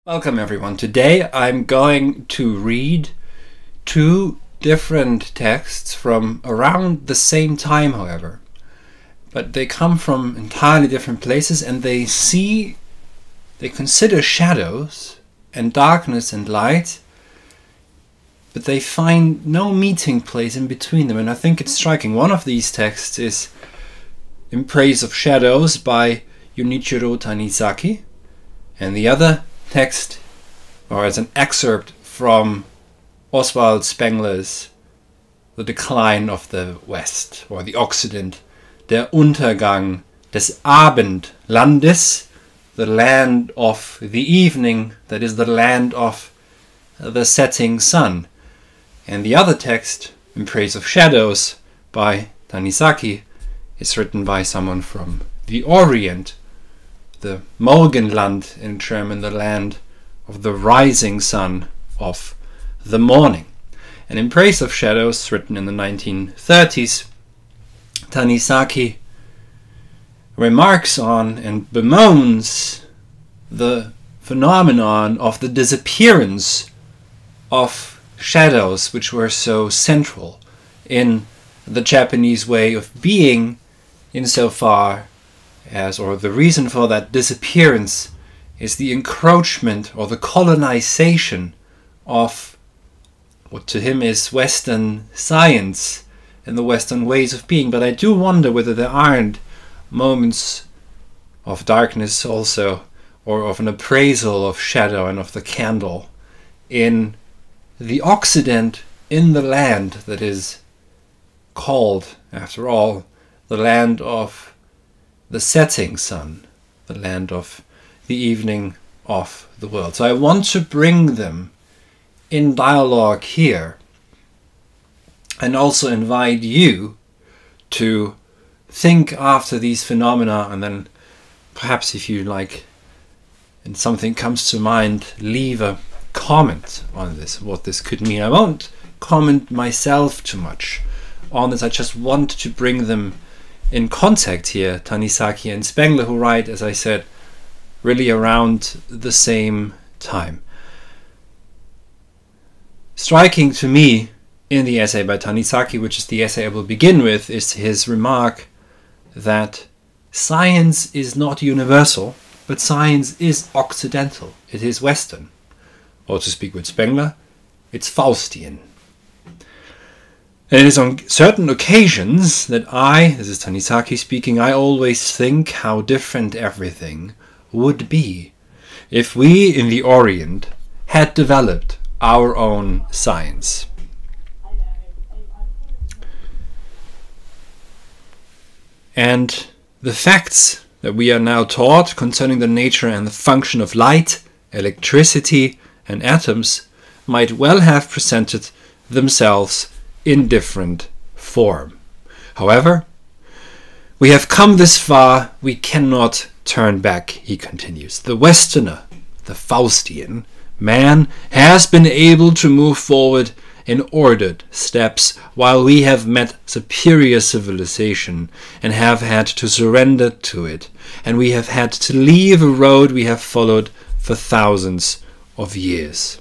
Welcome everyone. Today I'm going to read two different texts from around the same time, however. But they come from entirely different places and they consider shadows and darkness and light, but they find no meeting place in between them. And I think it's striking. One of these texts is In Praise of Shadows by Junichiro Tanizaki, and the other text, or as an excerpt from Oswald Spengler's The Decline of the West, or the Occident, Der Untergang des Abendlandes, the land of the evening, that is the land of the setting sun. And the other text, In Praise of Shadows by Tanizaki, is written by someone from the Orient, the Morgenland in German, the land of the rising sun of the morning. And In Praise of Shadows, written in the 1930s, Tanizaki remarks on and bemoans the phenomenon of the disappearance of shadows, which were so central in the Japanese way of being, insofar as, or the reason for that disappearance is the encroachment or the colonization of what to him is Western science and the Western ways of being. But I do wonder whether there aren't moments of darkness also, or of an appraisal of shadow and of the candle in the Occident, in the land that is called, after all, the land of the setting sun, the land of the evening of the world. So I want to bring them in dialogue here, and also invite you to think after these phenomena, and then perhaps, if you like, and something comes to mind, leave a comment on this, what this could mean. I won't comment myself too much on this. I just want to bring them in contact here, Tanizaki and Spengler, who write, as I said, really around the same time. Striking to me in the essay by Tanizaki, which is the essay I will begin with, is his remark that science is not universal, but science is occidental. It is Western. Or to speak with Spengler, it's Faustian. And it is on certain occasions that this is Tanizaki speaking, I always think how different everything would be if we in the Orient had developed our own science. And the facts that we are now taught concerning the nature and the function of light, electricity, and atoms might well have presented themselves in different form. However, we have come this far, we cannot turn back, he continues. The Westerner, the Faustian, man has been able to move forward in ordered steps, while we have met superior civilization and have had to surrender to it, and we have had to leave a road we have followed for thousands of years.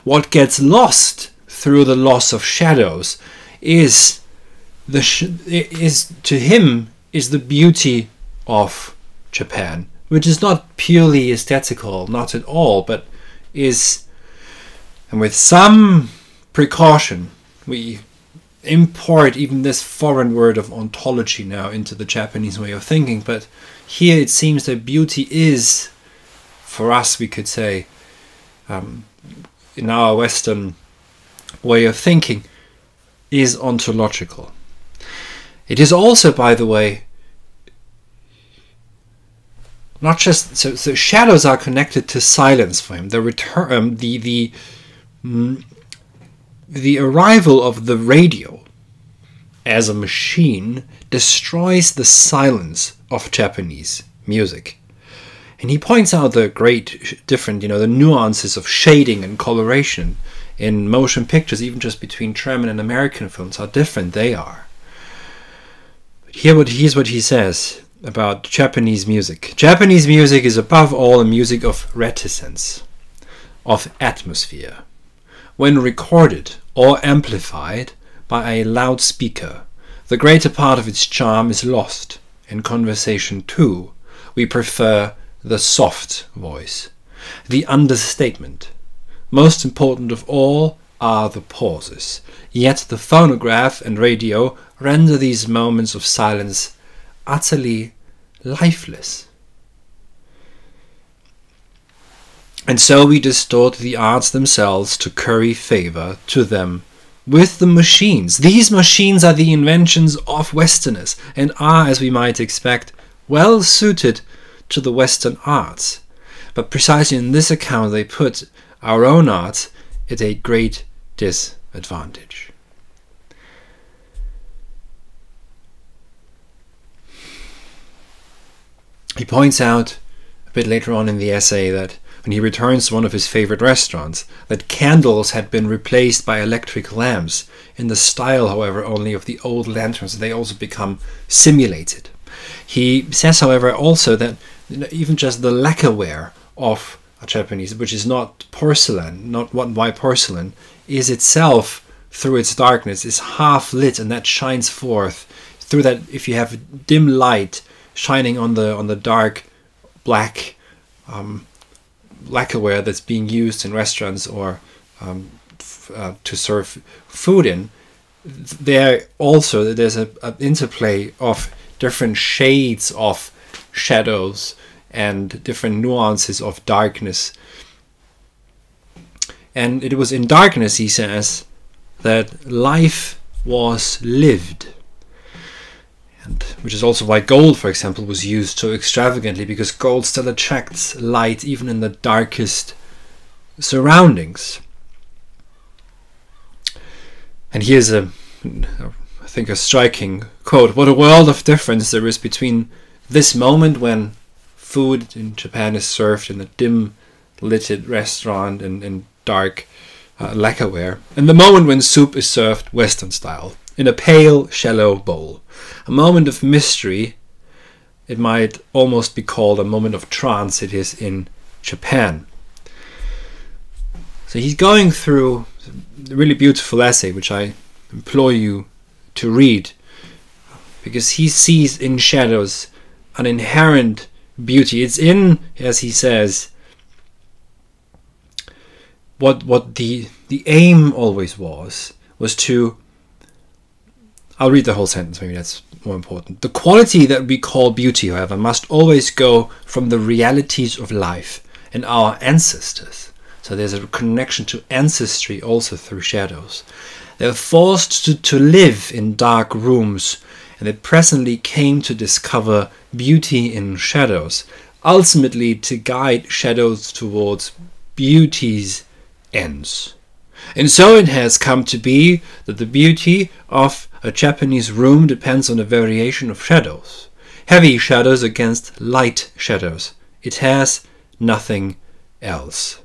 What gets lost through the loss of shadows is to him the beauty of Japan, which is not purely aesthetical, not at all, but is, and with some precaution, we import even this foreign word of ontology now into the Japanese way of thinking, but here it seems that beauty is, for us we could say, in our Western way of thinking, is ontological. It is also, by the way, not just so shadows are connected to silence for him. The return, the arrival of the radio as a machine destroys the silence of Japanese music. And he points out the great different, the nuances of shading and coloration in motion pictures, even just between German and American films, how different they are. But here's what he says about Japanese music. Japanese music is above all a music of reticence. of atmosphere. When recorded or amplified by a loudspeaker, the greater part of its charm is lost. In conversation too, we prefer the soft voice, the understatement. Most important of all are the pauses. Yet the phonograph and radio render these moments of silence utterly lifeless. And so we distort the arts themselves to curry favor to them with the machines. These machines are the inventions of Westerners and are, as we might expect, well suited to the Western arts. But precisely in this account they put our own arts at a great disadvantage. He points out a bit later on in the essay that when he returns to one of his favorite restaurants, that candles had been replaced by electric lamps, in the style, however, only of the old lanterns. They also become simulated. He says, however, also that even just the lacquerware of a Japanese, which is not porcelain, not white porcelain, is itself, through its darkness, is half lit, and that shines forth through that. If you have dim light shining on the dark black lacquerware that's being used in restaurants or to serve food in, there's an interplay of different shades of shadows and different nuances of darkness. And it was in darkness, he says, that life was lived. And which is also why gold, for example, was used so extravagantly, because gold still attracts light even in the darkest surroundings. And here's I think a striking quote: "What a world of difference there is between this moment when food in Japan is served in a dim lit restaurant and in dark lacquerware, and the moment when soup is served Western style in a pale, shallow bowl. A moment of mystery. It might almost be called a moment of trance. It is in Japan." So he's going through a really beautiful essay, which I implore you to read, because he sees in shadows an inherent beauty. It's in, as he says, what the aim always was to, I'll read the whole sentence, maybe that's more important. "The quality that we call beauty, however, must always go from the realities of life and our ancestors." So there's a connection to ancestry also through shadows. "They're forced to live in dark rooms, and they presently came to discover beauty in shadows, ultimately to guide shadows towards beauty's ends. And so it has come to be that the beauty of a Japanese room depends on a variation of shadows. Heavy shadows against light shadows. It has nothing else.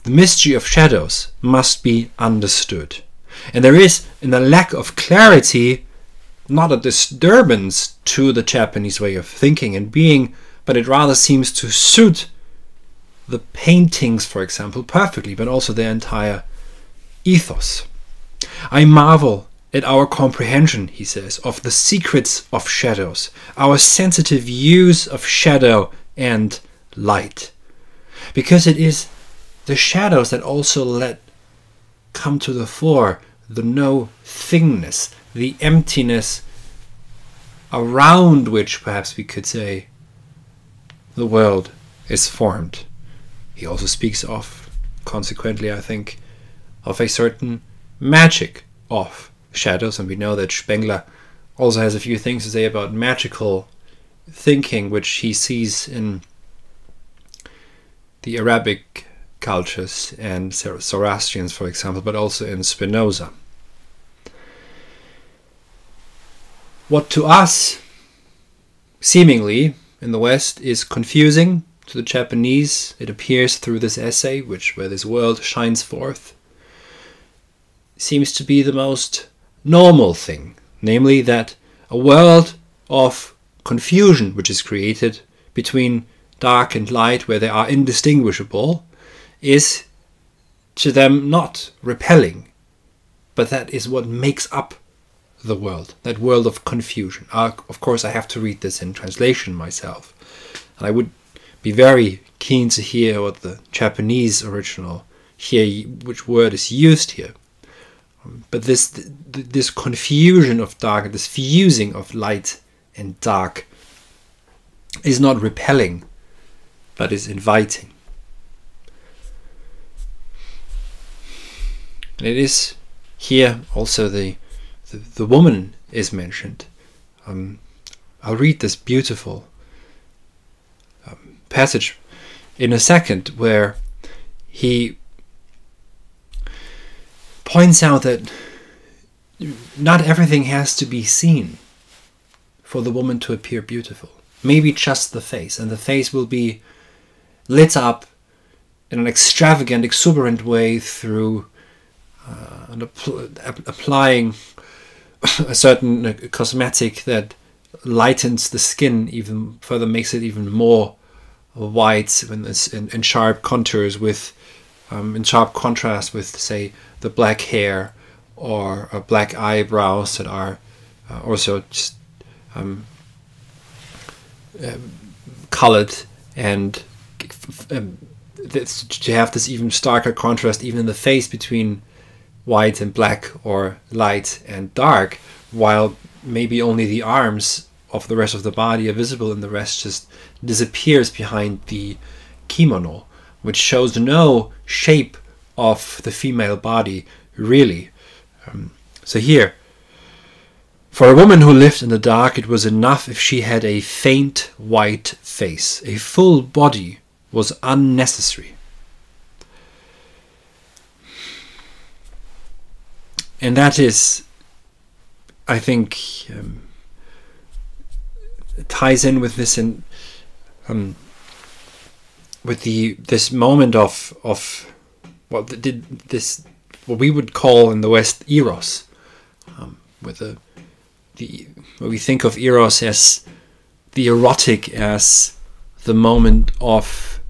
The mystery of shadows must be understood. And there is, in the lack of clarity, not a disturbance to the Japanese way of thinking and being, but it rather seems to suit the paintings, for example, perfectly, but also their entire ethos. I marvel at our comprehension," he says, "of the secrets of shadows, our sensitive use of shadow and light. Because it is the shadows that also let come to the fore the no-thingness, the emptiness around which, perhaps we could say, the world is formed." He also speaks of, consequently, I think, of a certain magic of shadows, and we know that Spengler also has a few things to say about magical thinking, which he sees in the Arabic cultures and Zoroastrians, for example, but also in Spinoza. What to us, seemingly, in the West, is confusing, to the Japanese, it appears through this essay, where this world shines forth, seems to be the most normal thing, namely that a world of confusion which is created between dark and light, where they are indistinguishable, is to them not repelling, but that is what makes up the world, that world of confusion. Of course, I have to read this in translation myself. And I would be very keen to hear what the Japanese original here, which word is used here. But this confusion of dark, this fusing of light and dark is not repelling, but is inviting. And it is here also the woman is mentioned. I'll read this beautiful passage in a second, where he points out that not everything has to be seen for the woman to appear beautiful. Maybe just the face, and the face will be lit up in an extravagant, exuberant way through applying a certain cosmetic that lightens the skin even further, makes it even more white when it's in sharp contours with in sharp contrast with, say, the black hair or black eyebrows that are also just colored, and to have this even starker contrast even in the face between white and black or light and dark, while maybe only the arms of the rest of the body are visible and the rest just disappears behind the kimono, which shows no shape of the female body really. So here, for a woman who lived in the dark, it was enough if she had a faint white face. A full body was unnecessary. And that is, I think, ties in with this, and with this moment of what we would call in the West eros, with where we think of eros as the erotic, as the moment of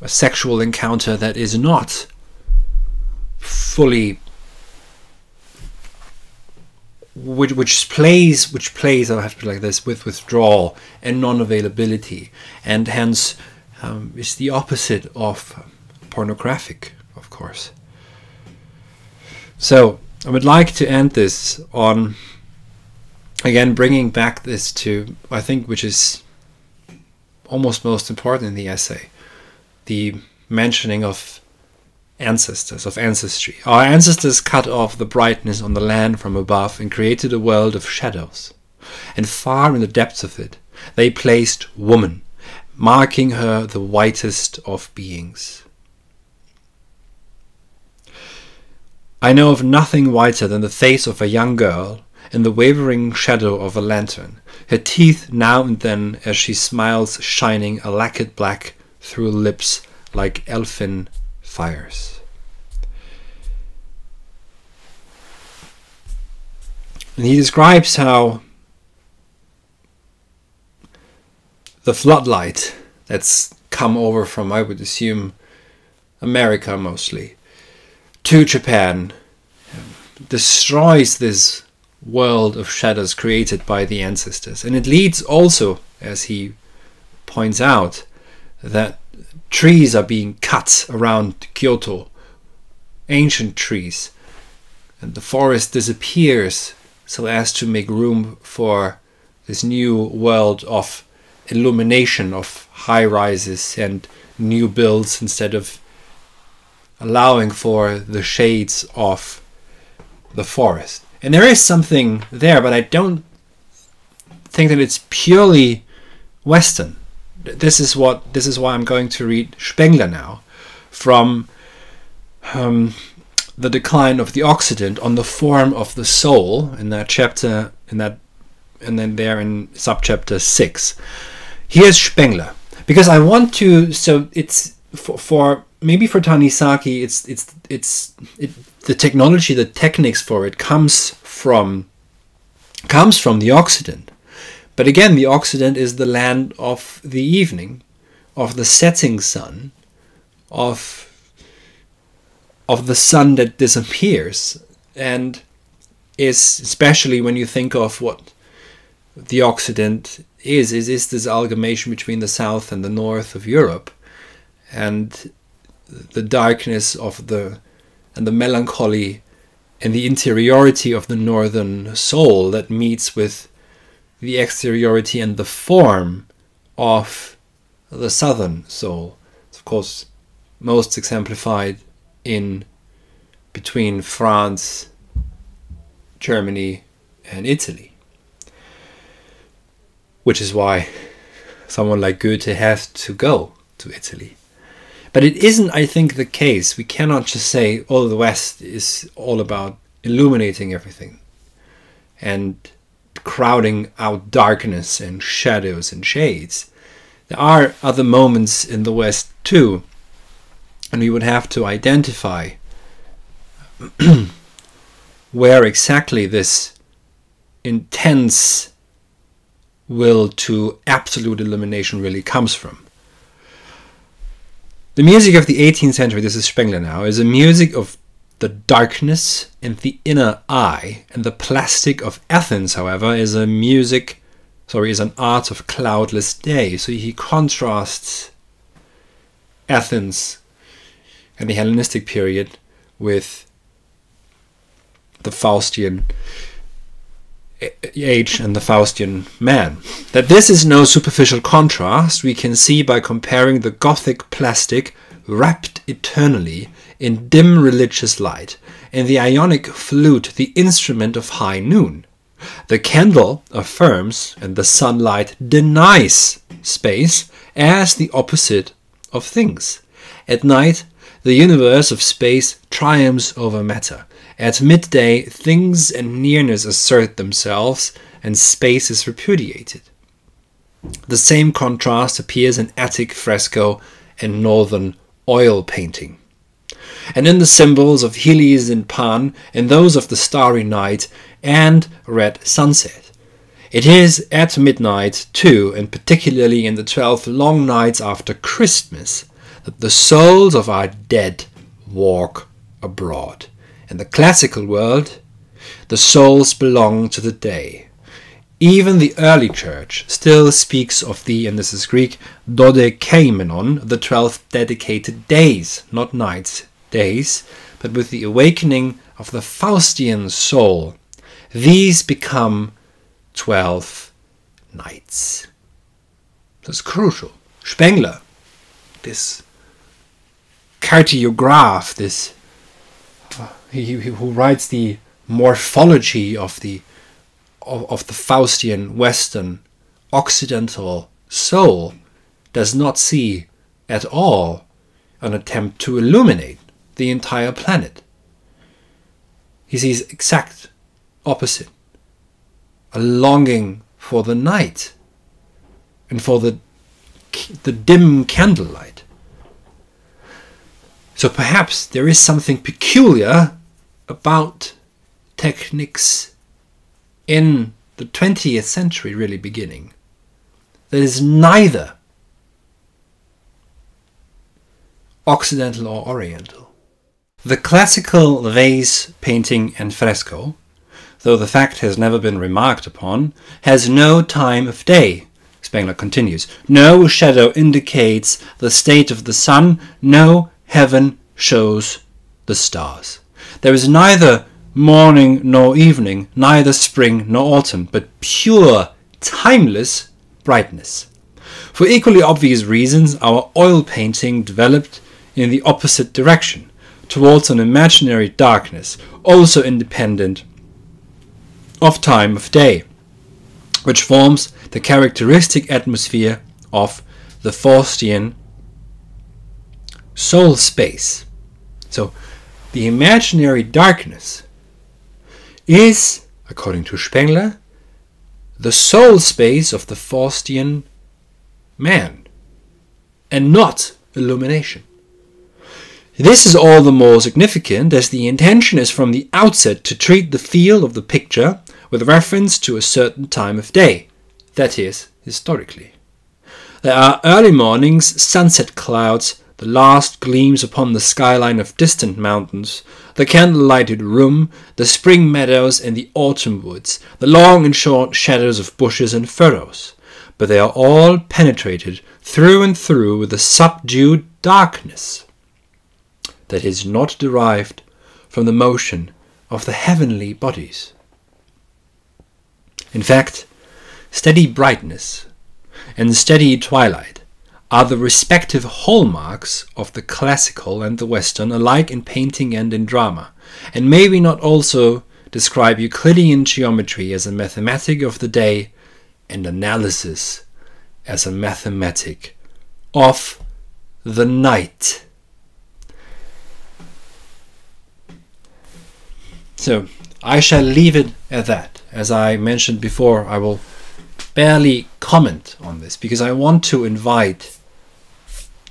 a sexual encounter that is not fully, which plays, I have to put it like this, with withdrawal and non-availability, and hence is the opposite of pornographic, of course. So I would like to end this on, again, bringing back this to, I think, which is almost most important in the essay, the mentioning of ancestors, of ancestry. Our ancestors cut off the brightness on the land from above and created a world of shadows. And far in the depths of it, they placed woman, marking her the whitest of beings. I know of nothing whiter than the face of a young girl in the wavering shadow of a lantern, her teeth now and then as she smiles shining a lacquered black through lips like elfin fires. And he describes how the floodlight that's come over from, I would assume, America mostly, to Japan, destroys this world of shadows created by the ancestors. And it leads also, as he points out, that trees are being cut around Kyoto, ancient trees, and the forest disappears so as to make room for this new world of illumination, of high rises and new builds, instead of allowing for the shades of the forest. And there is something there, but I don't think that it's purely Western. This is why I'm going to read Spengler now, from The Decline of the Occident, on the form of the soul, in that chapter, and then there in subchapter 6. Here's Spengler, because I want to. So it's for maybe for Tanizaki, the technology, the techniques for it comes from the Occident. But again, the Occident is the land of the evening, of the setting sun, of the sun that disappears, and is, especially when you think of what the Occident is this amalgamation between the south and the north of Europe, and the darkness of and the melancholy and the interiority of the northern soul that meets with the exteriority and the form of the southern soul. It's of course most exemplified in between France, Germany and Italy, which is why someone like Goethe has to go to Italy. But it isn't, I think, the case. We cannot just say, oh, the West is all about illuminating everything and crowding out darkness and shadows and shades. There are other moments in the West too, and we would have to identify where exactly this intense will to absolute illumination really comes from. The music of the 18th century, this is Spengler now, is a music of the darkness and the inner eye, and the plastic of Athens, however, is an art of cloudless day. So he contrasts Athens and the Hellenistic period with the Faustian age and the Faustian man. That this is no superficial contrast we can see by comparing the Gothic plastic wrapped eternally in dim religious light, and the Ionic flute the instrument of high noon. The candle affirms and the sunlight denies space as the opposite of things. At night, the universe of space triumphs over matter. At midday, things and nearness assert themselves, and space is repudiated. The same contrast appears in Attic fresco and northern oil painting, and in the symbols of Helios and Pan, and those of the starry night and red sunset. It is at midnight, too, and particularly in the 12 long nights after Christmas, that the souls of our dead walk abroad. In the classical world, the souls belong to the day. Even the early church still speaks of the, and this is Greek, dodekaimenon, the 12 dedicated days, not nights, days, but with the awakening of the Faustian soul, these become 12 nights. That's crucial. Spengler, this cartograph, this who writes the morphology of the Faustian Western Occidental soul, does not see at all an attempt to illuminate the entire planet. He sees exact opposite, a longing for the night and for the dim candlelight. So perhaps there is something peculiar about techniques in the 20th century really beginning that is neither Occidental or Oriental. The classical vase painting and fresco, though the fact has never been remarked upon, has no time of day. Spengler continues. No shadow indicates the state of the sun, no heaven shows the stars. There is neither morning nor evening, neither spring nor autumn, but pure, timeless brightness. For equally obvious reasons, our oil painting developed in the opposite direction, towards an imaginary darkness, also independent of time of day, which forms the characteristic atmosphere of the Faustian soul space. So the imaginary darkness is, according to Spengler, the soul space of the Faustian man, and not illumination. This is all the more significant as the intention is from the outset to treat the field of the picture with reference to a certain time of day, that is, historically. There are early mornings, sunset clouds, the last gleams upon the skyline of distant mountains, the candle-lighted room, the spring meadows and the autumn woods, the long and short shadows of bushes and furrows, but they are all penetrated through and through with a subdued darkness that is not derived from the motion of the heavenly bodies. In fact, steady brightness and steady twilight are the respective hallmarks of the classical and the Western, alike in painting and in drama, and may we not also describe Euclidean geometry as a mathematic of the day and analysis as a mathematic of the night? So I shall leave it at that. As I mentioned before, I will barely comment on this because I want to invite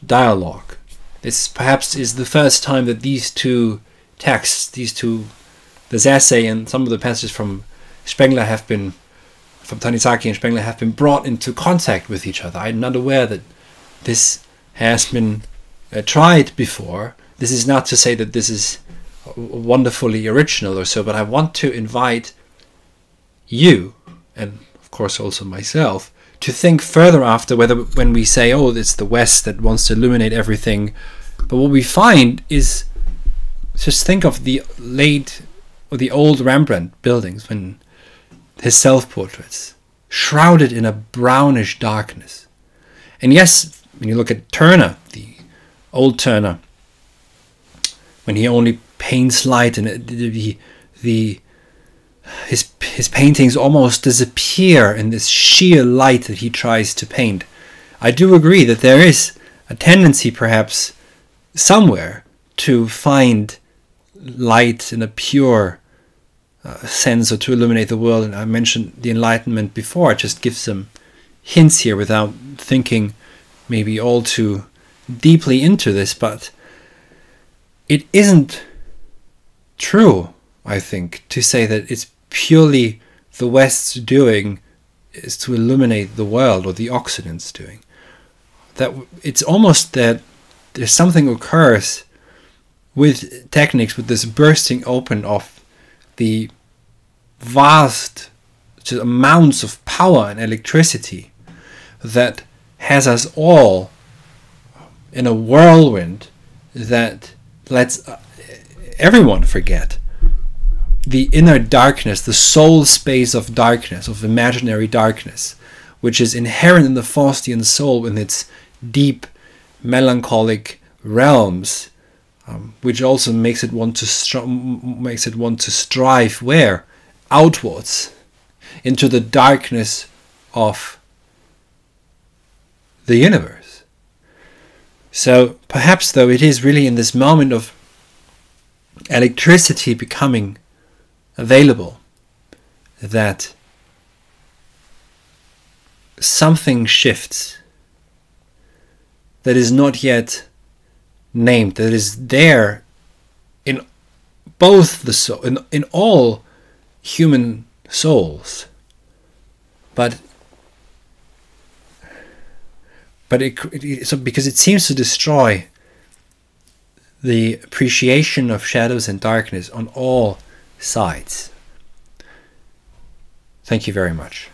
dialogue. This perhaps is the first time that these two texts, this essay and some of the passages from Spengler have been, from Tanizaki and Spengler, have been brought into contact with each other. I'm not aware that this has been tried before. This is not to say that this is wonderfully original or so, but I want to invite you, and of course also myself, to think further after whether when we say, oh, it's the West that wants to illuminate everything, but what we find is, just think of the old Rembrandt buildings, when his self-portraits, shrouded in a brownish darkness. And yes, when you look at Turner, the old Turner, when he only paints light and his paintings almost disappear in this sheer light that he tries to paint. I do agree that there is a tendency perhaps somewhere to find light in a pure sense, or to illuminate the world. And I mentioned the Enlightenment before. It just gives some hints here without thinking maybe all too deeply into this, but it isn't true, I think, to say that it's purely the West's doing is to illuminate the world, or the Occident's doing. That it's almost that there's something occurs with techniques, with this bursting open of the vast amounts of power and electricity that has us all in a whirlwind that lets everyone forget the inner darkness, the soul space of darkness, of imaginary darkness, which is inherent in the Faustian soul in its deep melancholic realms, which also makes it want to strive where? Outwards, into the darkness of the universe. So perhaps, though, it is really in this moment of electricity becoming available that something shifts that is not yet named, that is there in both the soul, in all human souls, but because it seems to destroy the appreciation of shadows and darkness on all sides. Thank you very much.